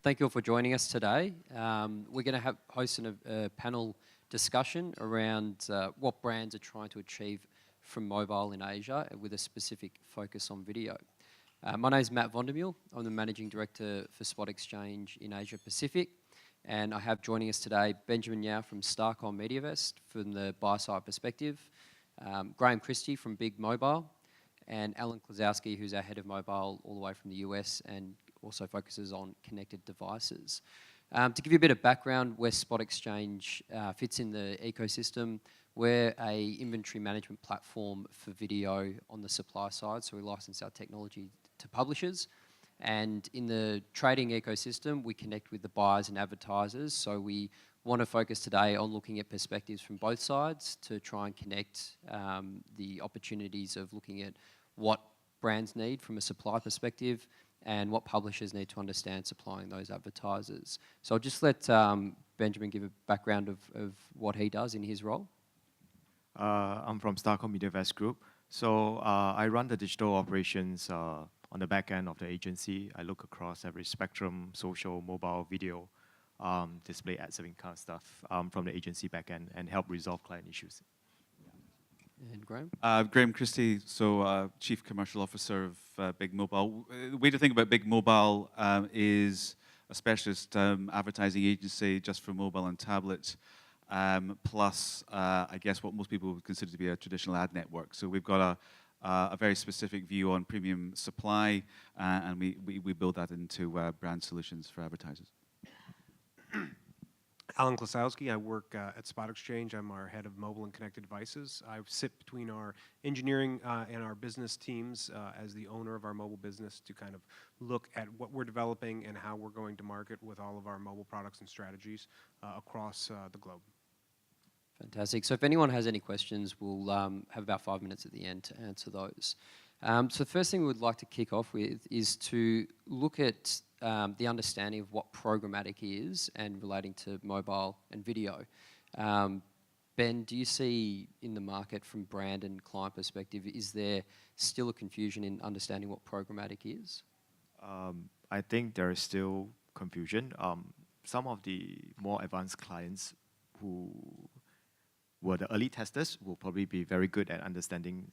Thank you all for joining us today. We're going to host a panel discussion around what brands are trying to achieve from mobile in Asia with a specific focus on video. My name is Matt Vondermule. I'm the Managing Director for SpotXchange in Asia Pacific. And I have joining us today Benjamin Yeow from Starcom MediaVest from the buy-side perspective, Graham Christie from Big Mobile, and Alan Klazowski, who's our head of mobile all the way from the US and also focuses on connected devices. To give you a bit of background where SpotXchange fits in the ecosystem, we're a inventory management platform for video on the supply side, so we license our technology to publishers. And in the trading ecosystem, we connect with the buyers and advertisers, so we want to focus today on looking at perspectives from both sides to try and connect the opportunities of looking at what brands need from a supply perspective and what publishers need to understand supplying those advertisers. So I'll just let Benjamin give a background of what he does in his role. I'm from Starcom MediaVest Group. So I run the digital operations on the back end of the agency. I look across every spectrum, social, mobile, video, display, ad serving kind of stuff from the agency back end and help resolve client issues. And Graham? Graham Christie, so Chief Commercial Officer of Big Mobile. The way to think about Big Mobile is a specialist advertising agency just for mobile and tablet, plus I guess what most people would consider to be a traditional ad network. So we've got a very specific view on premium supply, and we build that into brand solutions for advertisers. Alan Klazowski, I work at SpotXchange. I'm our head of mobile and connected devices. I sit between our engineering and our business teams as the owner of our mobile business to kind of look at what we're developing and how we're going to market with all of our mobile products and strategies across the globe. Fantastic. So if anyone has any questions, we'll have about 5 minutes at the end to answer those. So the first thing we would like to kick off with is to look at the understanding of what programmatic is and relating to mobile and video. Ben, do you see in the market from brand and client perspective, is there still a confusion in understanding what programmatic is? I think there is still confusion. Some of the more advanced clients who were the early testers will probably be very good at understanding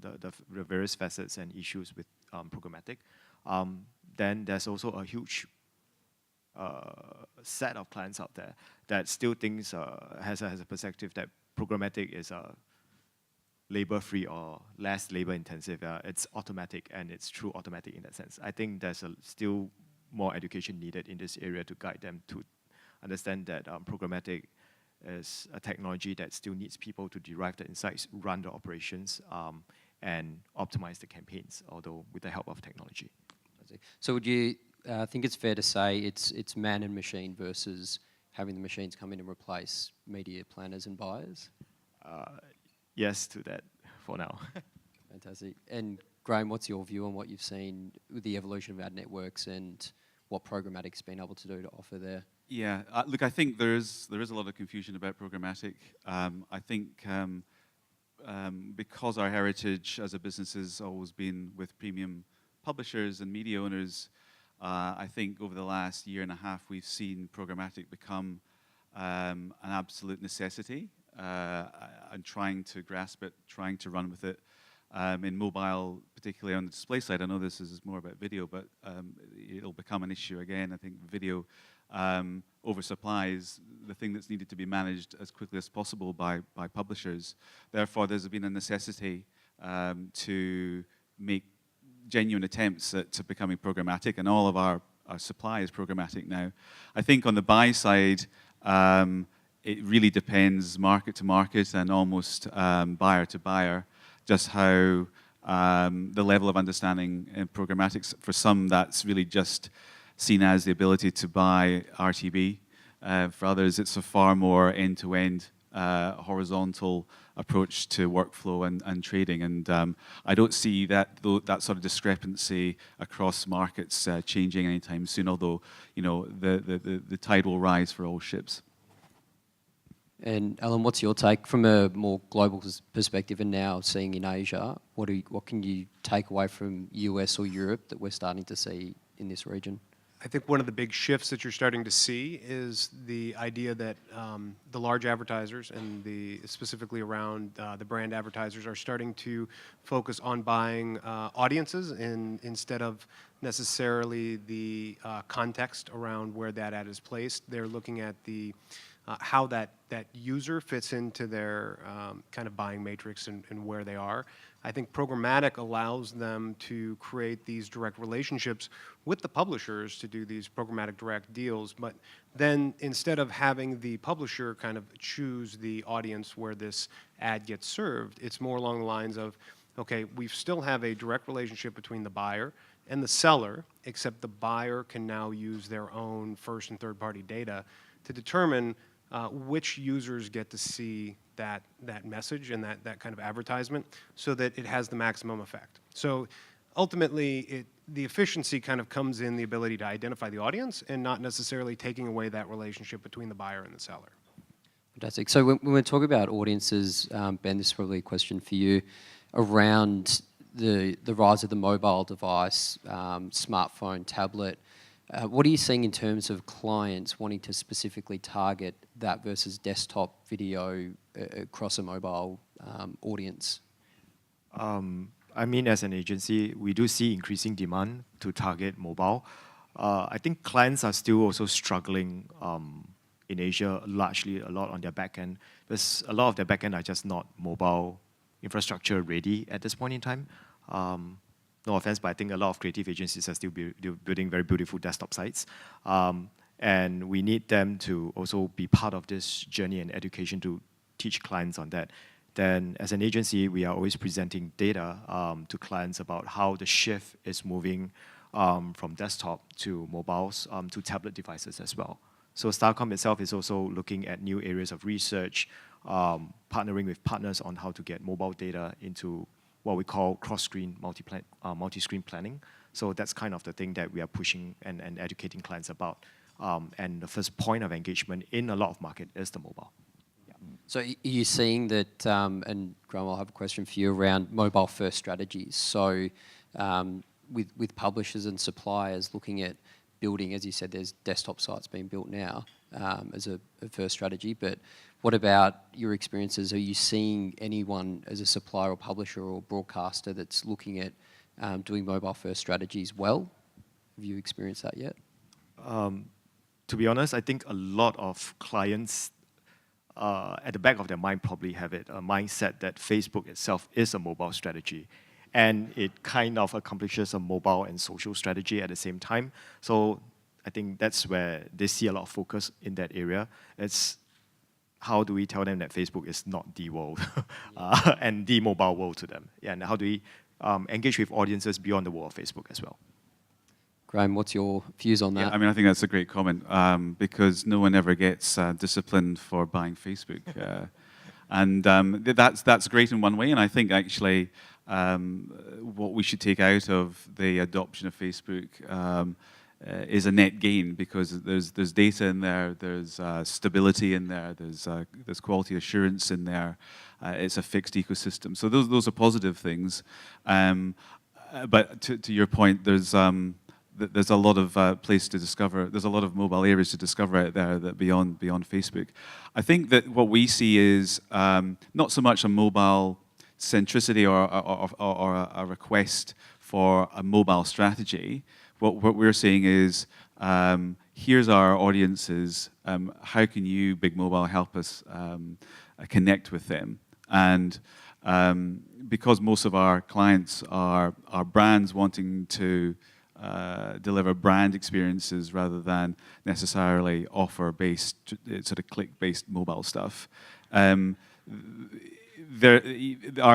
the various facets and issues with programmatic. Then there's also a huge set of clients out there that still thinks, has a perspective that programmatic is labor-free or less labor-intensive. It's automatic, and it's true automatic in that sense. I think there's still more education needed in this area to guide them to understand that programmatic is a technology that still needs people to derive the insights, run the operations, and optimize the campaigns, although with the help of technology. So would you think it's fair to say it's man and machine versus having the machines come in and replace media planners and buyers? Yes to that for now. Fantastic. And Graham, what's your view on what you've seen with the evolution of ad networks and what programmatic's been able to do to offer there? Yeah, look, I think there is a lot of confusion about programmatic. I think because our heritage as a business has always been with premium publishers and media owners, I think over the last year and a half we've seen programmatic become an absolute necessity and trying to grasp it, trying to run with it. In mobile, particularly on the display side, I know this is more about video, but it'll become an issue again. I think video oversupply is the thing that's needed to be managed as quickly as possible by publishers. Therefore, there's been a necessity to make genuine attempts at becoming programmatic, and all of our supply is programmatic now. I think on the buy side, it really depends market to market and almost buyer to buyer, just how the level of understanding in programmatics. For some, that's really just seen as the ability to buy RTB. For others, it's a far more end-to-end horizontal approach to workflow and trading. And I don't see that sort of discrepancy across markets changing anytime soon, although the tide will rise for all ships. And Alan, what's your take from a more global perspective and now seeing in Asia? What can you take away from US or Europe that we're starting to see in this region? I think one of the big shifts that you're starting to see is the idea that the large advertisers and specifically around the brand advertisers are starting to focus on buying audiences instead of necessarily the context around where that ad is placed. They're looking at how that user fits into their kind of buying matrix and where they are. I think programmatic allows them to create these direct relationships with the publishers to do these programmatic direct deals, but then instead of having the publisher kind of choose the audience where this ad gets served, it's more along the lines of, okay, we still have a direct relationship between the buyer and the seller, except the buyer can now use their own first and third party data to determine which users get to see that message and that kind of advertisement so that it has the maximum effect. So ultimately, the efficiency kind of comes in the ability to identify the audience and not necessarily taking away that relationship between the buyer and the seller. Fantastic. So when we're talking about audiences, Ben, this is probably a question for you, around the rise of the mobile device, smartphone, tablet. What are you seeing in terms of clients wanting to specifically target that versus desktop video across a mobile audience? I mean, as an agency, we do see increasing demand to target mobile. I think clients are still also struggling in Asia, largely a lot on their back end, because a lot of their back end are just not mobile infrastructure ready at this point in time. No offense, but I think a lot of creative agencies are still building very beautiful desktop sites. And we need them to also be part of this journey and education to teach clients on that. Then as an agency, we are always presenting data to clients about how the shift is moving from desktop to mobiles to tablet devices as well. So Starcom itself is also looking at new areas of research, partnering with partners on how to get mobile data into what we call cross-screen, multi-screen planning. So that's kind of the thing that we are pushing and educating clients about. And the first point of engagement in a lot of market is the mobile. Yeah. So are you seeing that, and Graham, I'll have a question for you around mobile-first strategies. So with publishers and suppliers looking at building, as you said, there's desktop sites being built now as a first strategy, but what about your experiences? Are you seeing anyone as a supplier or publisher or broadcaster that's looking at doing mobile-first strategies well? Have you experienced that yet? To be honest, I think a lot of clients at the back of their mind probably have a mindset that Facebook itself is a mobile strategy. And it kind of accomplishes a mobile and social strategy at the same time. So I think that's where they see a lot of focus in that area. It's how do we tell them that Facebook is not the world and the mobile world to them? Yeah, and how do we engage with audiences beyond the world of Facebook as well? Graham, what's your views on that? Yeah, I mean, I think that's a great comment because no one ever gets disciplined for buying Facebook. And that's great in one way, and I think actually what we should take out of the adoption of Facebook is a net gain because there's data in there, there's stability in there, there's quality assurance in there. It's a fixed ecosystem, so those are positive things. But to your point, there's a lot of place to discover. There's a lot of mobile areas to discover out there that beyond Facebook. I think that what we see is not so much a mobile centricity or a request for a mobile strategy. What we're seeing is here's our audiences. How can you, Big Mobile, help us connect with them? And because most of our clients are brands wanting to deliver brand experiences rather than necessarily offer-based, sort of click-based mobile stuff. Our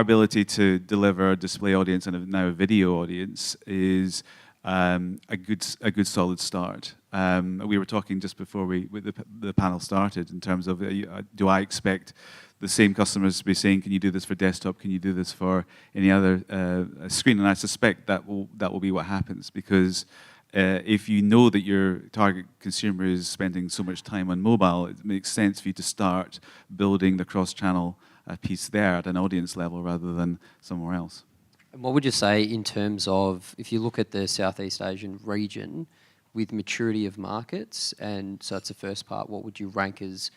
ability to deliver a display audience and now a video audience is a good solid start. We were talking just before the panel started in terms of do I expect the same customers to be saying, can you do this for desktop? Can you do this for any other screen? And I suspect that will be what happens because if you know that your target consumer is spending so much time on mobile, it makes sense for you to start building the cross-channel piece there at an audience level rather than somewhere else. And what would you say in terms of, if you look at the Southeast Asian region, with maturity of markets, and so that's the first part. What would you rank as,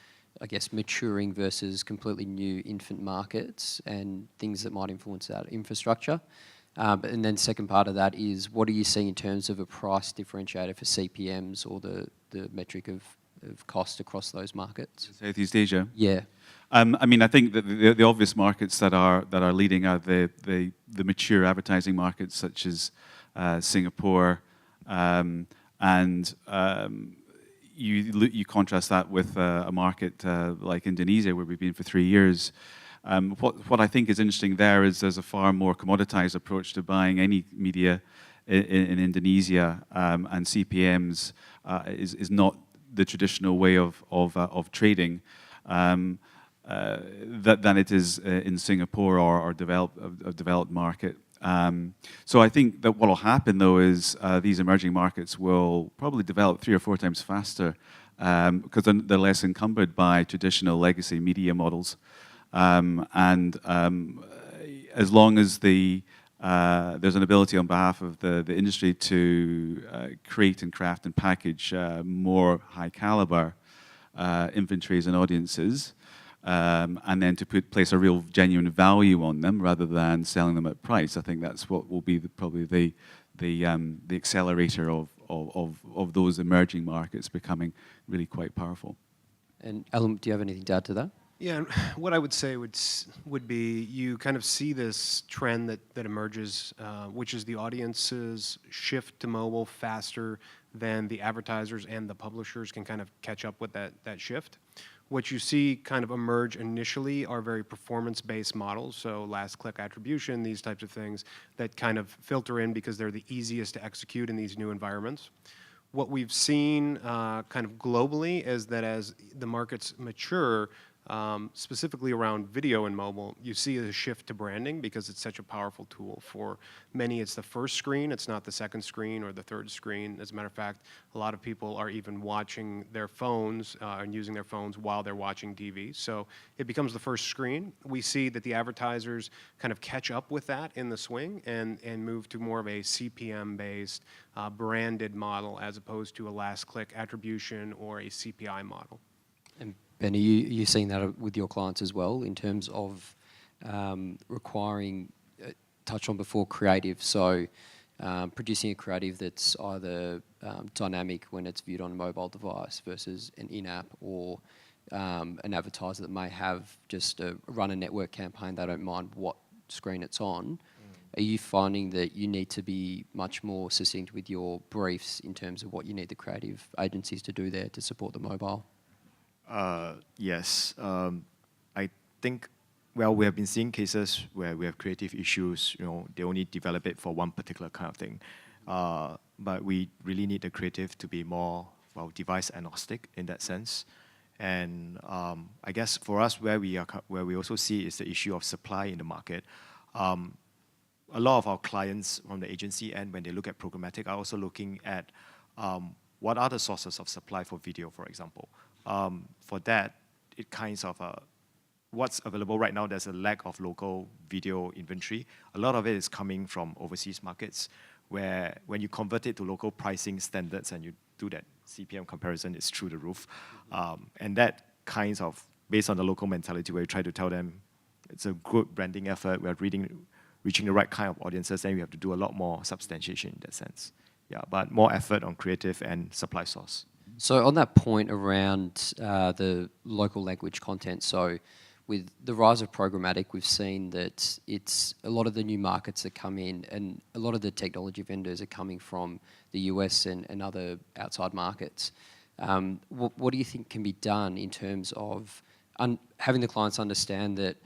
I guess, maturing versus completely new infant markets and things that might influence that infrastructure? And then second part of that is, what are you seeing in terms of a price differentiator for CPMs or the metric of cost across those markets? Southeast Asia. Yeah. I mean, I think that the obvious markets that are leading are the mature advertising markets such as Singapore, and you contrast that with a market like Indonesia, where we've been for 3 years. What I think is interesting there is there's a far more commoditized approach to buying any media in Indonesia, and CPMs is not the traditional way of trading. Than it is in Singapore or a developed market. So I think that what will happen, though, is these emerging markets will probably develop 3 or 4 times faster because they're less encumbered by traditional legacy media models. And as long as there's an ability on behalf of the industry to create and craft and package more high caliber inventories and audiences, and then to place a real genuine value on them rather than selling them at price. I think that's what will be probably the accelerator of those emerging markets becoming really quite powerful. And Alan, do you have anything to add to that? Yeah, and what I would say would be you kind of see this trend that emerges, which is the audiences shift to mobile faster than the advertisers and the publishers can kind of catch up with that shift. What you see kind of emerge initially are very performance-based models, so last-click attribution, these types of things that kind of filter in because they're the easiest to execute in these new environments. What we've seen kind of globally is that as the markets mature, specifically around video and mobile, you see a shift to branding because it's such a powerful tool. For many, it's the first screen, it's not the second screen or the third screen. As a matter of fact, a lot of people are even watching their phones and using their phones while they're watching TV. So it becomes the first screen. We see that the advertisers kind of catch up with that in the swing and move to more of a CPM-based branded model as opposed to a last-click attribution or a CPI model. And Ben, are you seeing that with your clients as well in terms of requiring, touched on before, creative, so producing a creative that's either dynamic when it's viewed on a mobile device versus an in-app, or an advertiser that may have just run a network campaign, they don't mind what screen it's on. Are you finding that you need to be much more succinct with your briefs in terms of what you need the creative agencies to do there to support the mobile? Yes. I think, well, we have been seeing cases where we have creative issues, they only develop it for one particular kind of thing. But we really need the creative to be more, well, device agnostic in that sense. And I guess for us, where we also see is the issue of supply in the market. A lot of our clients from the agency end, when they look at programmatic, are also looking at what are the sources of supply for video, for example. For that, it kinds of what's available right now. There's a lack of local video inventory. A lot of it is coming from overseas markets, where when you convert it to local pricing standards and you do that CPM comparison, it's through the roof. And that kinds of, based on the local mentality, where you try to tell them it's a good branding effort, we're reaching the right kind of audiences, then we have to do a lot more substantiation in that sense. Yeah, but more effort on creative and supply source. So on that point around the local language content, so with the rise of programmatic, we've seen that it's a lot of the new markets that come in, and a lot of the technology vendors are coming from the US and other outside markets. What do you think can be done in terms of having the clients understand that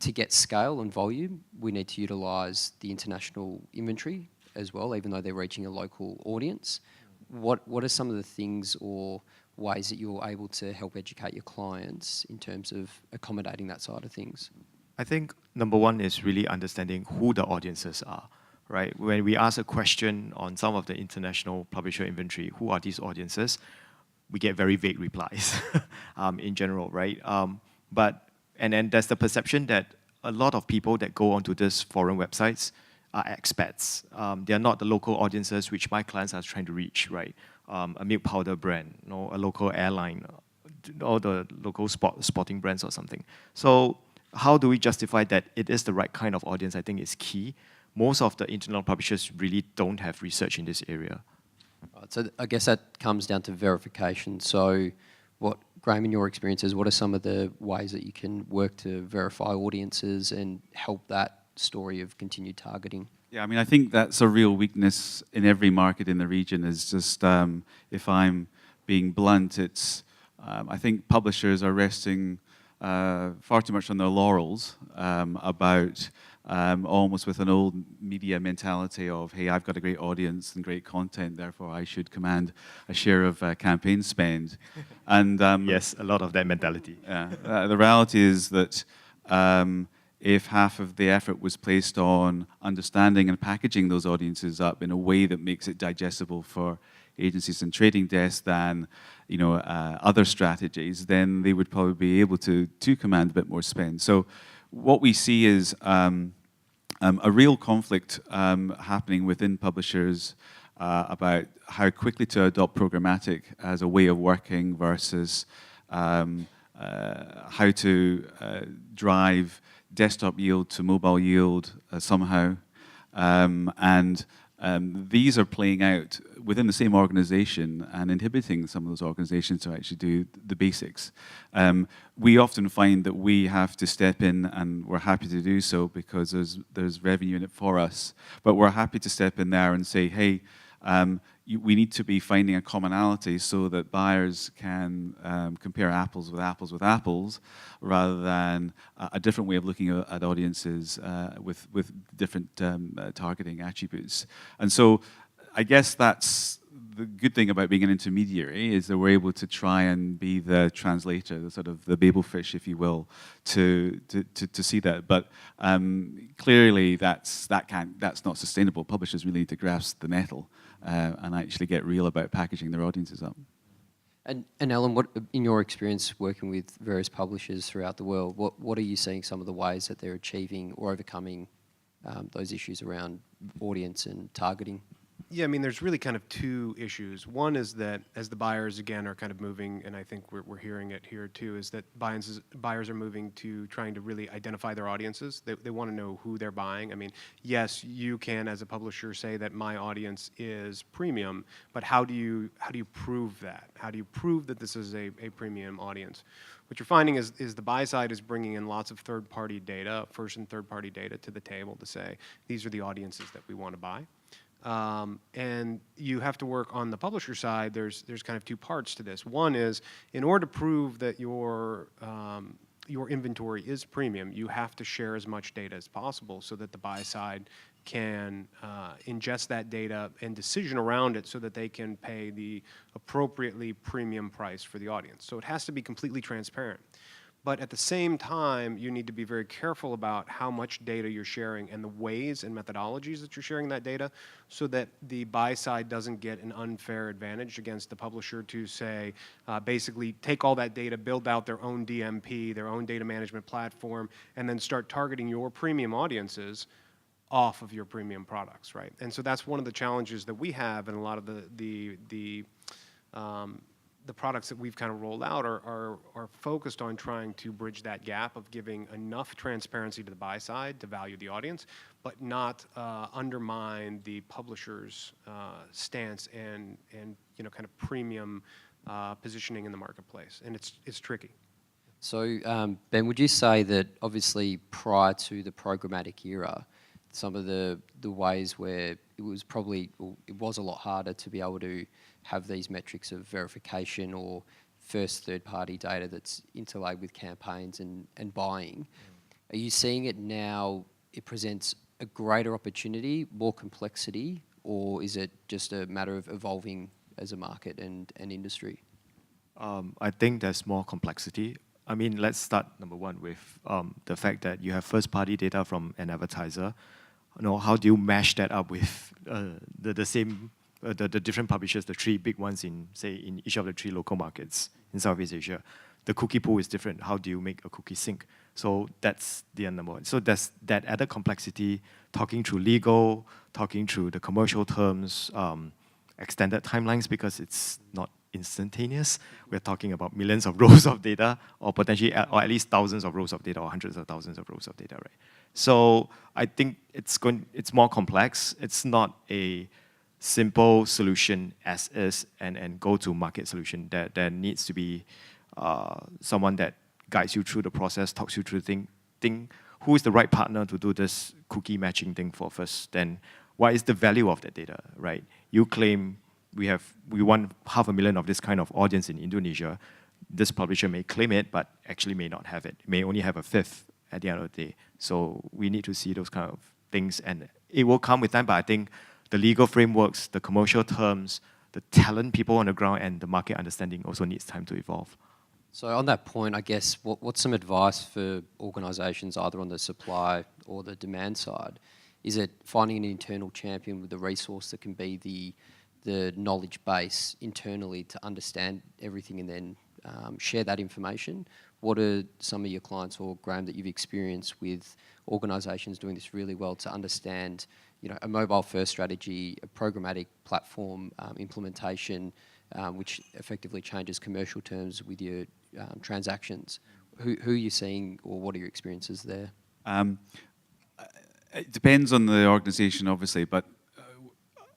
to get scale and volume, we need to utilize the international inventory as well, even though they're reaching a local audience? What are some of the things or ways that you're able to help educate your clients in terms of accommodating that side of things? I think number one is really understanding who the audiences are, right? When we ask a question on some of the international publisher inventory, who are these audiences? We get very vague replies in general, right? And then there's the perception that a lot of people that go onto these foreign websites are expats. They are not the local audiences which my clients are trying to reach, right? a milk powder brand, a local airline, all the local sporting brands or something. So how do we justify that it is the right kind of audience? I think is key. Most of the internal publishers really don't have research in this area. Right, so I guess that comes down to verification. So Graham, in your experiences, what are some of the ways that you can work to verify audiences and help that story of continued targeting? Yeah, I mean, I think that's a real weakness in every market in the region is just, if I'm being blunt, it's, I think publishers are resting far too much on their laurels about almost with an old media mentality of, hey, I've got a great audience and great content, therefore I should command a share of campaign spend. And yes, a lot of that mentality. The reality is that if half of the effort was placed on understanding and packaging those audiences up in a way that makes it digestible for agencies and trading desks than other strategies, then they would probably be able to command a bit more spend. So what we see is a real conflict happening within publishers about how quickly to adopt programmatic as a way of working versus how to drive desktop yield to mobile yield somehow. These are playing out within the same organization and inhibiting some of those organizations to actually do the basics. We often find that we have to step in, and we're happy to do so because there's revenue in it for us. But we're happy to step in there and say, hey, we need to be finding a commonality so that buyers can compare apples with apples, rather than a different way of looking at audiences with different targeting attributes. And so I guess that's the good thing about being an intermediary, is that we're able to try and be the translator, the sort of the babelfish, if you will, to see that. But clearly that's not sustainable. Publishers really need to grasp the nettle and actually get real about packaging their audiences up. And Alan, what, in your experience working with various publishers throughout the world, what are you seeing some of the ways that they're achieving or overcoming those issues around audience and targeting? Yeah, I mean, there's really kind of two issues. One is that as the buyers, again, are kind of moving, and I think we're hearing it here too, is that buyers are moving to trying to really identify their audiences. They want to know who they're buying. I mean, yes, you can, as a publisher, say that my audience is premium, but how do you prove that? How do you prove that this is a premium audience? What you're finding is the buy side is bringing in lots of third-party data, first and third-party data to the table to say, these are the audiences that we want to buy. And you have to work on the publisher side. There's kind of two parts to this. One is, in order to prove that your inventory is premium, you have to share as much data as possible so that the buy side can ingest that data and decision around it so that they can pay the appropriately premium price for the audience. So it has to be completely transparent. But at the same time, you need to be very careful about how much data you're sharing and the ways and methodologies that you're sharing that data, so that the buy side doesn't get an unfair advantage against the publisher to say, basically take all that data, build out their own DMP, their own data management platform, and then start targeting your premium audiences off of your premium products, right? And so that's one of the challenges that we have, and a lot of the products that we've kind of rolled out are focused on trying to bridge that gap of giving enough transparency to the buy side to value the audience, but not undermine the publisher's stance and kind of premium positioning in the marketplace. And it's tricky. So Ben, would you say that obviously prior to the programmatic era, some of the ways where it was a lot harder to be able to have these metrics of verification or first third-party data that's interlaid with campaigns and buying. Are you seeing it now, it presents a greater opportunity, more complexity, or is it just a matter of evolving as a market and industry? I think there's more complexity. I mean, let's start, number one, with the fact that you have first-party data from an advertiser. How do you mash that up with the different publishers, the three big ones in each of the three local markets in Southeast Asia? The cookie pool is different. How do you make a cookie sync? So that's the number one. So there's that added complexity, talking through legal, talking through the commercial terms, extended timelines because it's not instantaneous. We're talking about millions of rows of data, or potentially, or at least thousands of rows of data, or hundreds of thousands of rows of data, right? So I think it's more complex. It's not a simple solution as is and go-to-market solution. There needs to be someone that guides you through the process, talks you through the thing. Who is the right partner to do this cookie matching thing for first? Then what is the value of that data, right? You claim we want 500,000 of this kind of audience in Indonesia. This publisher may claim it, but actually may not have it. May only have a fifth at the end of the day. So we need to see those kind of things, and it will come with time, but I think the legal frameworks, the commercial terms, the talent people on the ground, and the market understanding also needs time to evolve. So on that point, I guess, what's some advice for organisations either on the supply or the demand side? Is it finding an internal champion with the resource that can be the knowledge base internally to understand everything and then share that information? What are some of your clients, or Graham, that you've experienced with organisations doing this really well to understand, you know, a mobile-first strategy, a programmatic platform implementation, which effectively changes commercial terms with your transactions? Who are you seeing, or what are your experiences there? It depends on the organisation, obviously, but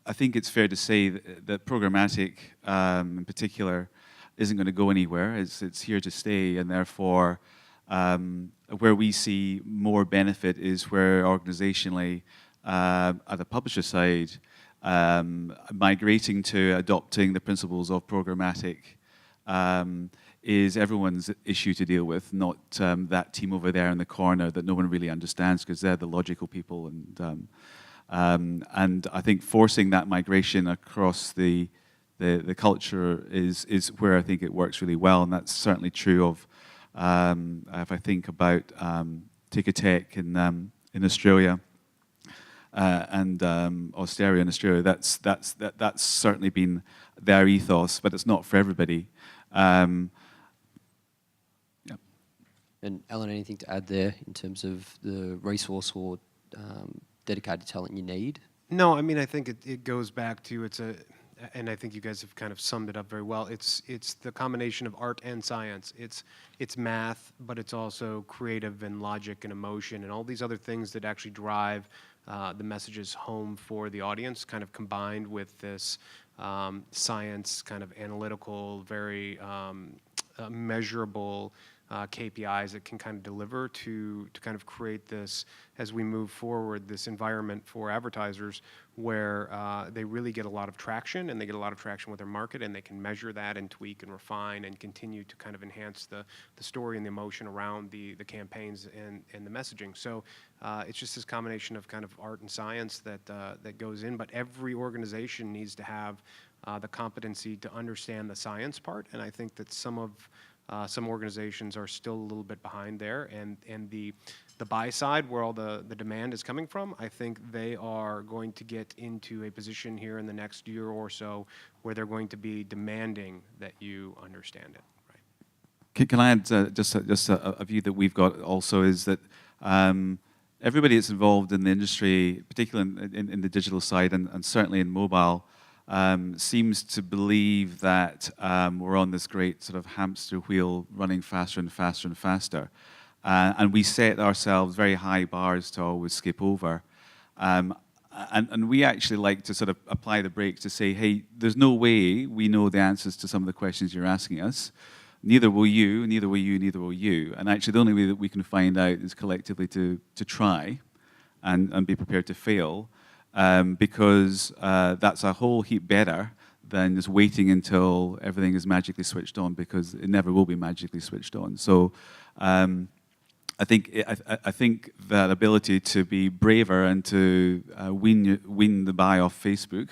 I think it's fair to say that programmatic, in particular, isn't going to go anywhere. It's here to stay, and therefore, where we see more benefit is where organisationally, at the publisher side, migrating to adopting the principles of programmatic is everyone's issue to deal with, not that team over there in the corner that no one really understands because they're the logical people. And I think forcing that migration across the culture is where I think it works really well, and that's certainly true of if I think about Ticketek in Australia and Austeria in Australia. That's certainly been their ethos, but it's not for everybody. And Alan, anything to add there in terms of the resource or dedicated talent you need? No, I mean, I think it goes back to and I think you guys have kind of summed it up very well. It's the combination of art and science. It's math, but it's also creative and logic and emotion and all these other things that actually drive the messages home for the audience, kind of combined with this science, kind of analytical, very measurable KPIs that can kind of deliver to kind of create this, as we move forward, this environment for advertisers where they really get a lot of traction, and they get a lot of traction with their market, and they can measure that and tweak and refine and continue to kind of enhance the story and the emotion around the campaigns and the messaging. So it's just this combination of kind of art and science that goes in, but every organization needs to have the competency to understand the science part, and I think that some organizations are still a little bit behind there, and the buy side, where all the demand is coming from, I think they are going to get into a position here in the next year or so where they're going to be demanding that you understand it. Right. Can I add just a view that we've got also is that everybody that's involved in the industry, particularly in the digital side and certainly in mobile, seems to believe that we're on this great sort of hamster wheel running faster and faster and faster. And we set ourselves very high bars to always skip over. And we actually like to sort of apply the brakes to say, hey, there's no way we know the answers to some of the questions you're asking us. Neither will you, neither will you, neither will you. And actually the only way that we can find out is collectively to try and be prepared to fail. Because that's a whole heap better than just waiting until everything is magically switched on, because it never will be magically switched on. So I think that ability to be braver and to win the buy off Facebook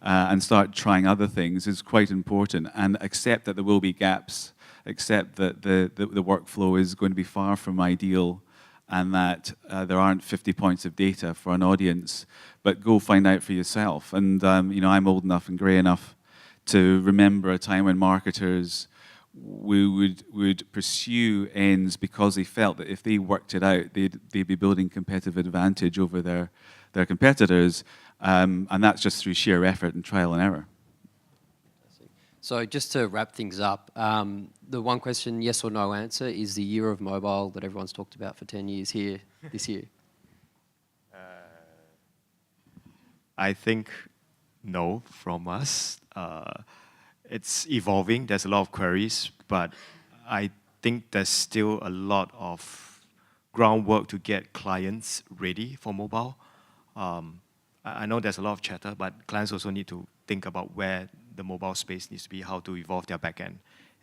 and start trying other things is quite important, and accept that there will be gaps, accept that the workflow is going to be far from ideal, and that there aren't 50 points of data for an audience, but go find out for yourself. And you know, I'm old enough and grey enough to remember a time when marketers would pursue ends because they felt that if they worked it out, they'd be building competitive advantage over their competitors, and that's just through sheer effort and trial and error. So just to wrap things up, the one question, yes or no answer, is the year of mobile that everyone's talked about for 10 years here this year. I think no from us. It's evolving. There's a lot of queries, but I think there's still a lot of groundwork to get clients ready for mobile. I know there's a lot of chatter, but clients also need to think about where the mobile space needs to be, how to evolve their backend,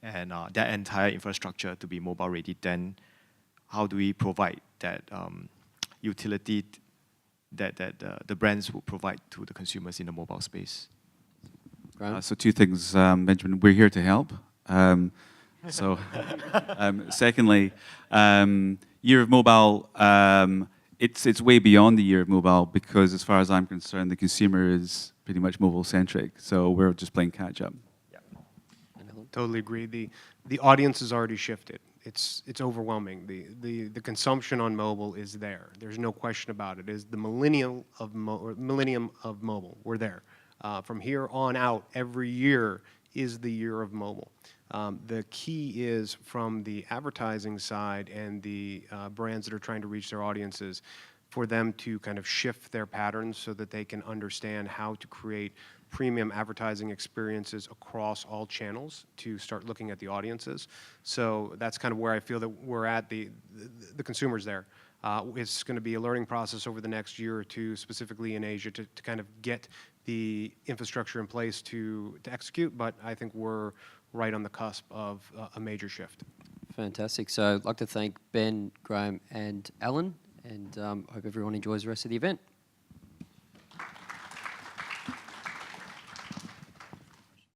and that entire infrastructure to be mobile ready. Then, how do we provide that utility that the brands will provide to the consumers in the mobile space? So 2 things, Benjamin. We're here to help. Secondly, year of mobile. It's way beyond the year of mobile because, as far as I'm concerned, the consumer is pretty much mobile centric. So we're just playing catch up. Totally agree. The audience has already shifted. It's overwhelming. The consumption on mobile is there. There's no question about it. It is the millennium of mobile. We're there. From here on out, every year is the year of mobile. The key is from the advertising side and the brands that are trying to reach their audiences, for them to kind of shift their patterns so that they can understand how to create premium advertising experiences across all channels to start looking at the audiences. So that's kind of where I feel that we're at. The consumer's there. It's going to be a learning process over the next year or two, specifically in Asia, to kind of get the infrastructure in place to execute, but I think we're right on the cusp of a major shift. Fantastic. So I'd like to thank Ben, Graham, and Alan, and hope everyone enjoys the rest of the event.